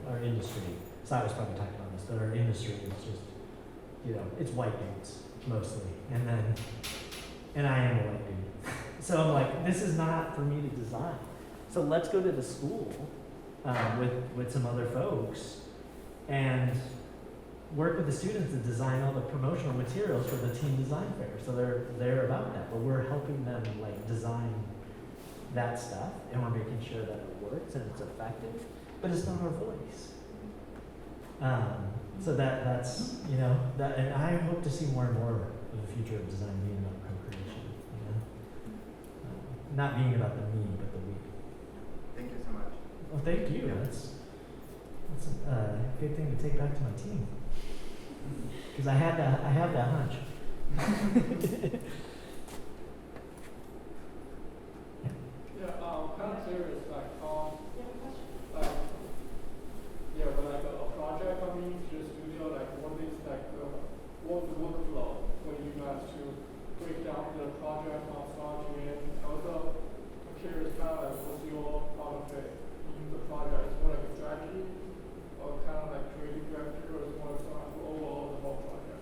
our industry, Silas probably talked about this, but our industry is just, you know, it's white dudes mostly. And I am a white dude. So I'm like, this is not for me to design. So let's go to the school with some other folks and work with the students to design all the promotional materials for the team design fair. So they're about that, but we're helping them like design that stuff, and we're making sure that it works and it's effective, but it's not our voice. So that's, you know, that, and I hope to see more and more of the future of design being about co-creation, you know? Not being about the me, but the we. Thank you so much. Well, thank you. That's a good thing to take back to my team. Because I have that hunch. Yeah, kind of curious, like, break down the project methodology, and also I'm curious kind of like what's your part of it in the project? Is more like a strategy or kind of like creative director or is more like overall the whole project?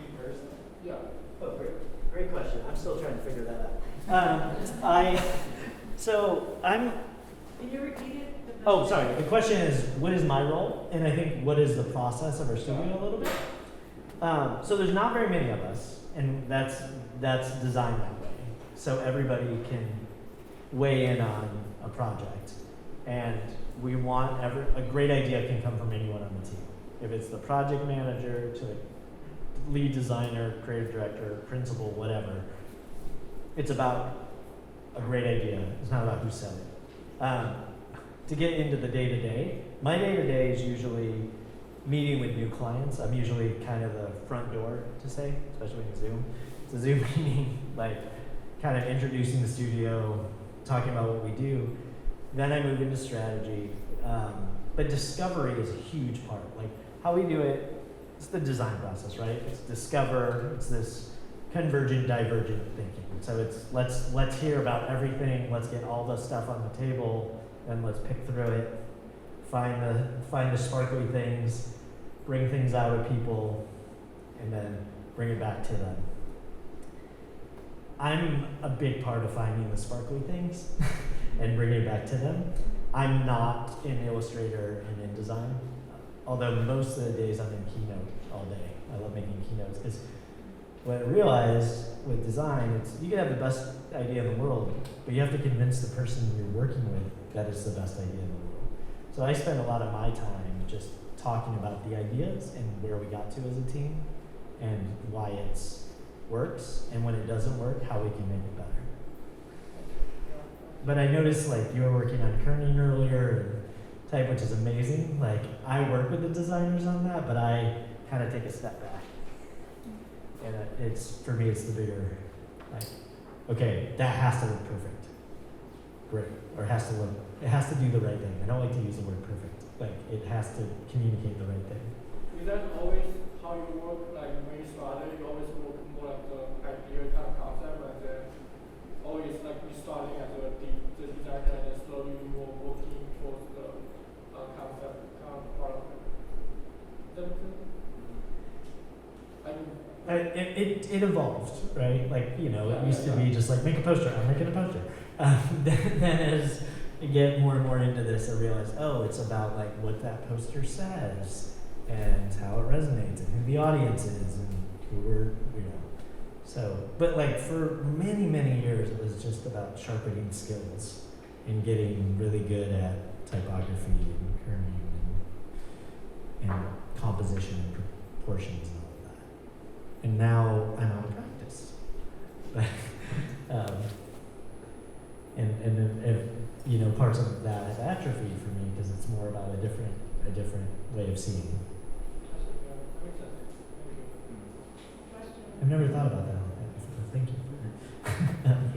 Me personally. Yeah. Oh, great question. I'm still trying to figure that out. I'm. Can you repeat it? Oh, sorry. The question is, what is my role? And I think, what is the process of our studio a little bit? So there's not very many of us, and that's designed that way. So everybody can weigh in on a project. And we want a great idea can come from anyone on the team. If it's the project manager to the lead designer, creative director, principal, whatever, it's about a great idea. It's not about who said it. To get into the day-to-day, my day-to-day is usually meeting with new clients. I'm usually kind of the front door to say, especially in Zoom. It's a Zoom meeting, like kind of introducing the studio, talking about what we do. Then I move into strategy. But discovery is a huge part. Like how we do it, it's the design process, right? It's discover, it's this convergent, divergent thinking. So it's let's hear about everything, let's get all the stuff on the table, then let's pick through it, find the sparkly things, bring things out of people, and then bring it back to them. I'm a big part of finding the sparkly things and bringing it back to them. I'm not in Illustrator and in design, although most of the days I'm in Keynote all day. I love making keynotes because what I realized with design, it's you can have the best idea in the world, but you have to convince the person you're working with that it's the best idea in the world. So I spend a lot of my time just talking about the ideas and where we got to as a team and why it works, and when it doesn't work, how we can make it better. But I noticed like you were working on kerning earlier and type, which is amazing. Like I work with the designers on that, but I kind of take a step back. And for me, it's the bigger, like, okay, that has to look perfect. Great. Or it has to do the right thing. I don't like to use the word perfect. Like, it has to communicate the right thing. Is that always how you work? Like when you started, you always work more like the idea kind of concept, and then always like you starting as the designer and then slowly you were working towards the concept kind of part of it. Is that okay? It evolved, right? Like, you know, it used to be just like, make a poster, I'm making a poster. Then as you get more and more into this, I realized, oh, it's about like what that poster says and how it resonates and who the audience is and who we're, you know. So, but like for many, many years, it was just about sharpening skills and getting really good at typography and kerning and composition and proportions and all of that. And now I'm out of practice. And if, you know, parts of that have atrophied for me because it's more about a different way of seeing. I've never thought about that before. Thank you.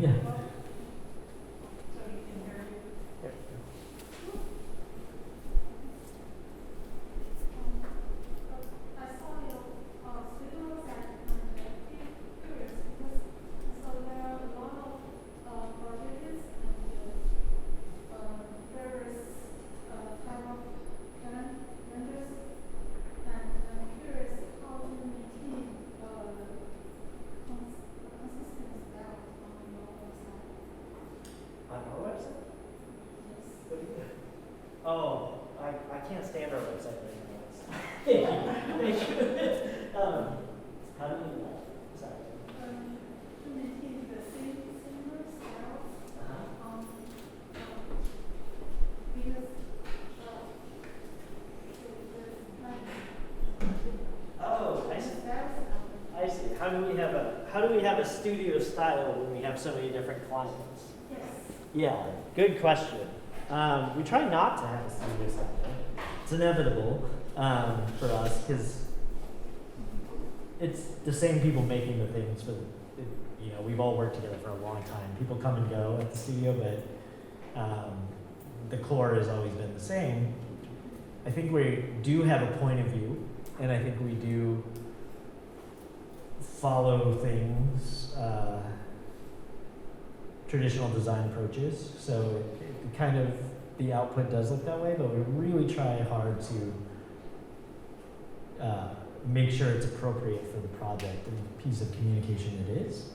Yeah. Oh, I can't stand our website right now. Thank you. How do you do that? Sorry. To maintain the similar style, because Oh, I see. I see. How do we have a studio style when we have so many different clients? yes. Yeah, good question. We try not to have a studio style. It's inevitable for us because it's the same people making the things for you know, we've all worked together for a long time. People come and go at the studio, but the core has always been the same. I think we do have a point of view, and I think we do follow things, traditional design approaches. So it kind of, the output does look that way, but we really try hard to make sure it's appropriate for the project and the piece of communication it is.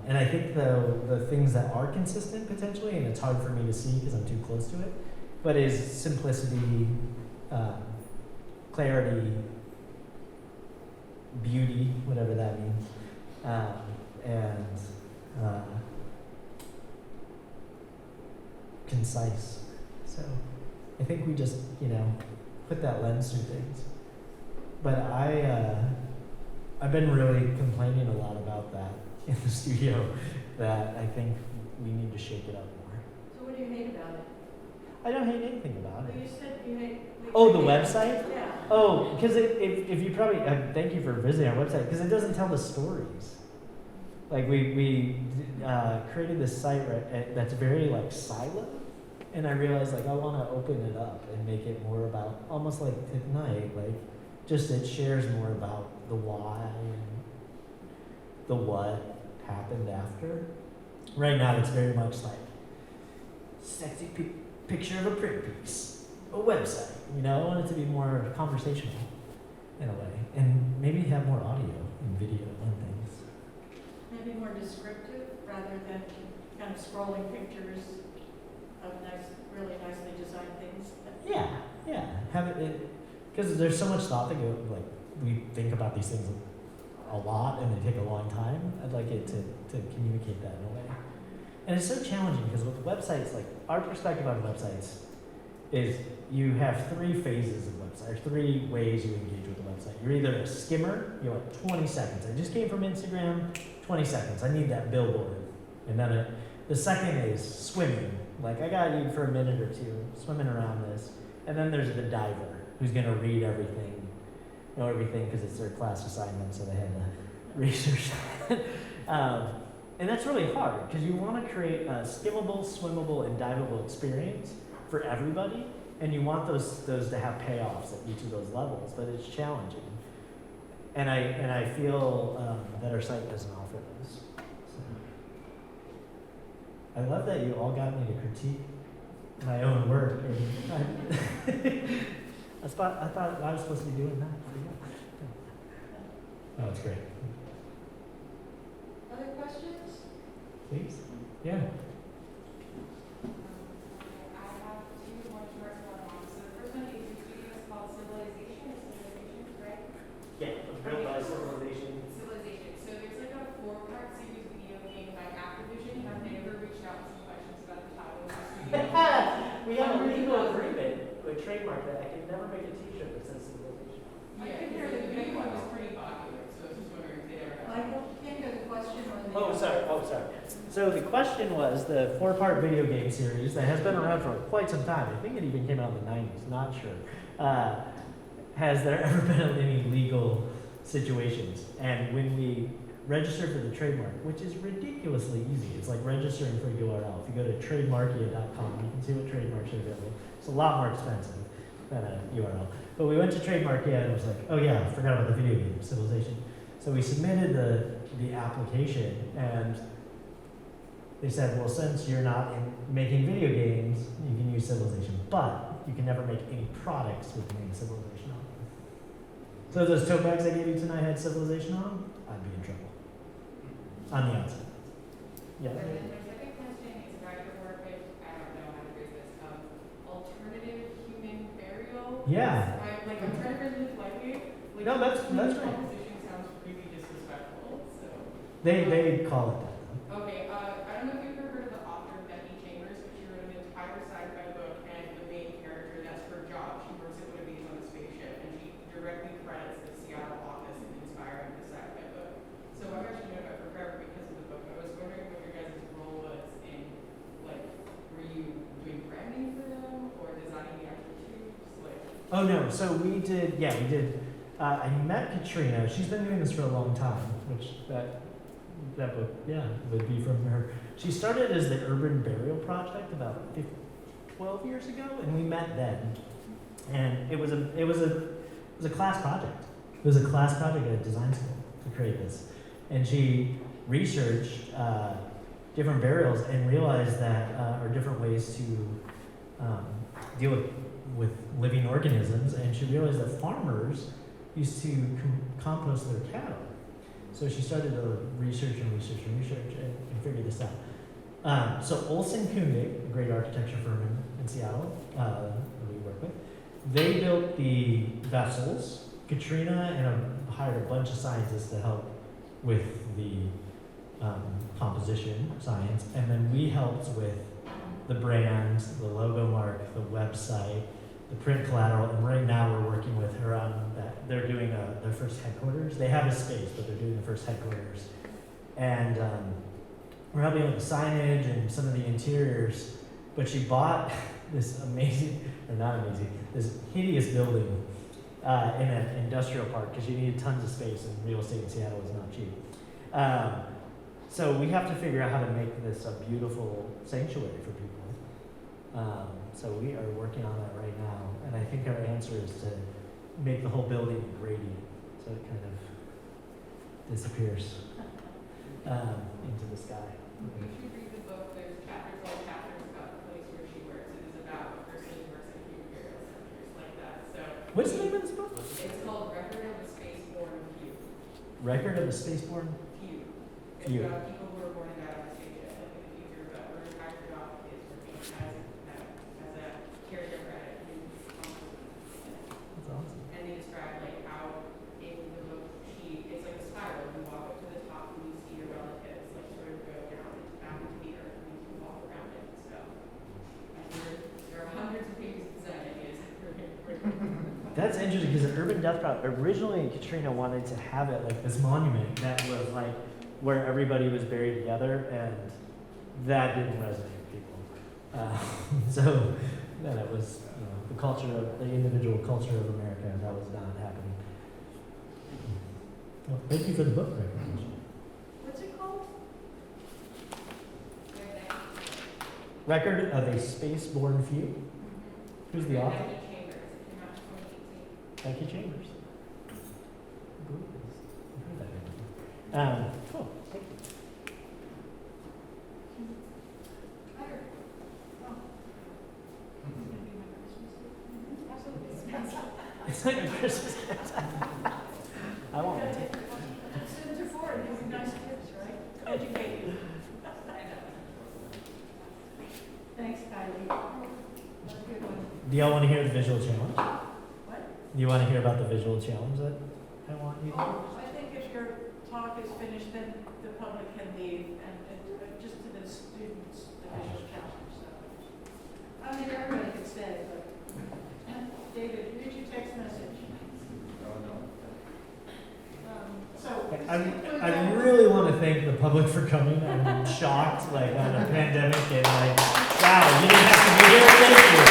And I think the things that are consistent potentially, and it's hard for me to see because I'm too close to it, but is simplicity, clarity, beauty, whatever that means, and concise. So I think we just, put that lens through things. But I've been really complaining a lot about that in the studio, that I think we need to shake it up more. So what do you hate about it? I don't hate anything about it. Well, you said you hate. Oh, the website? Yeah. Oh, because if you probably, thank you for visiting our website, because it doesn't tell the stories. Like we created this site that's very like siloed, and I realized like I want to open it up and make it more about, almost like tonight, like just it shares more about the why and the what happened after. Right now it's very much like sexy picture of a print piece, a website, I want it to be more conversational in a way, and maybe have more audio and video and things. Maybe more descriptive rather than kind of scrolling pictures of really nicely designed things. Yeah, have it, because there's so much thought that like we think about these things a lot and they take a long time. I'd like it to communicate that in a way. And it's so challenging because with websites, like our perspective on websites is you have 3 phases of websites, or 3 ways you engage with the website. You're either a skimmer, you're like 20 seconds. I just came from Instagram, 20 seconds. I need that billboard. And then the second is swimming. Like I got you for a minute or two swimming around this. And then there's the diver who's going to read everything, know everything because it's their class assignment, so they had to research that. And that's really hard because you want to create a skimmable, swimmable, and diveable experience for everybody, and you want those to have payoffs at each of those levels, but it's challenging. And I feel that our site doesn't offer those. So. I love that you all got me to critique my own work. And I thought I was supposed to be doing that. Oh, it's great. Other questions? Please? Yeah. I have 2 more short ones. So the first one is studio is called Civilization, right? Yeah, built by Civilization. Civilization. So there's like a 4-part series video game by Activision. Have they ever reached out with some questions about the title of the studio? We have a legal agreement with trademark that I can never make a T-shirt that says Civilization. I think the video one was pretty popular, so I was just wondering if they ever asked. Michael, can you have a question on the? Oh, sorry. So the question was the 4-part video game series that has been around for quite some time. I think it even came out in the 90s, not sure. Has there ever been any legal situations? And when we register for the trademark, which is ridiculously easy, it's like registering for a URL. If you go to trademarkia.com, you can see what trademarks are available. It's a lot more expensive than a URL. But we went to Trademarkia and it was like, oh yeah, I forgot about the video game, Civilization. So we submitted the application and they said, well, since you're not making video games, you can use Civilization, but you can never make any products with the name Civilization on them. So if those tote bags I gave you tonight had Civilization on them, I'd be in trouble. On the outside. Yeah. And then my second question is about your work with, I don't know how to phrase this, alternative human burial. Yeah. I'm trying to really like it. Like, No, that's human great. composition sounds really disrespectful, so. They call it that though. Okay, I don't know if you've ever heard of the author Becky Chambers, but she wrote an entire sci-fi book, and the main character, that's her job. She works at one of these on a spaceship, and she directly credits the Seattle office in inspiring the sci-fi book. So I've actually known about her forever because of the book. I was wondering what your guys' role was in, like, were you doing branding for them, or designing the actual tubes, like? Oh no, so we did. I met Katrina. She's been doing this for a long time, which that book, yeah, would be from her. She started as the Urban Burial Project about 12 years ago, and we met then. And it was a class project. It was a class project at a design school to create this. and she researched different burials and realized that, or different ways to deal with living organisms, and she realized that farmers used to compost their cattle. So she started to research and figure this out. So Olsen Kundig, a great architecture firm in Seattle that we work with, they built the vessels. Katrina and hired a bunch of scientists to help with the composition science, and then we helped with the brand, the logo mark, the website, the print collateral, and right now we're working with her on that. They're doing their first headquarters. They have a space, but they're doing the first headquarters. And we're helping with the signage and some of the interiors, but she bought this amazing, or not amazing, this hideous building in an industrial park because she needed tons of space, and real estate in Seattle is not cheap. So we have to figure out how to make this a beautiful sanctuary for people. So we are working on that right now, and I think our answer is to make the whole building a gradient, so it kind of disappears into the sky. If you read the book, there's all chapters about the place where she works. It is about a person who works at human burial centers like that. So What's the name of this book? it's called Record of a Spaceborne Few. Record of a Spaceborne Few. It's Few. about people who are born and died on a spaceship, like in the future, but we're retired off kids working as a caregiver at a human hospital. That's awesome. And they describe like how in the book it's like a spiral. You walk up to the top and you see your relatives like sort of go down into the earth and you can walk around it. So I think there are hundreds of pages of design ideas. That's interesting because an urban death plot, originally Katrina wanted to have it like this monument that was like where everybody was buried together, and that didn't resonate with people. So then it was, the culture of the individual culture of America, that was not happening. Well, thank you for the book recommendation. What's it called? Record of a Spaceborne Few. Who's the author? Becky Chambers. Cool. Thank you. It's like a Christmas gift. I want one too. Students are for it, these are nice kids, right? Educate you. Thanks, Kylie. That's a good one. Do y'all want to hear the visual challenge? What? Do you want to hear about the visual challenge that I want you to do? I think if your talk is finished, then the public can leave, and just to the students, the visual challenge, so. I mean, everybody can stay, but, David, read your text message. I really want to thank the public for coming. I'm shocked, like, on a pandemic, and like, wow, you didn't have to be here. Thank you.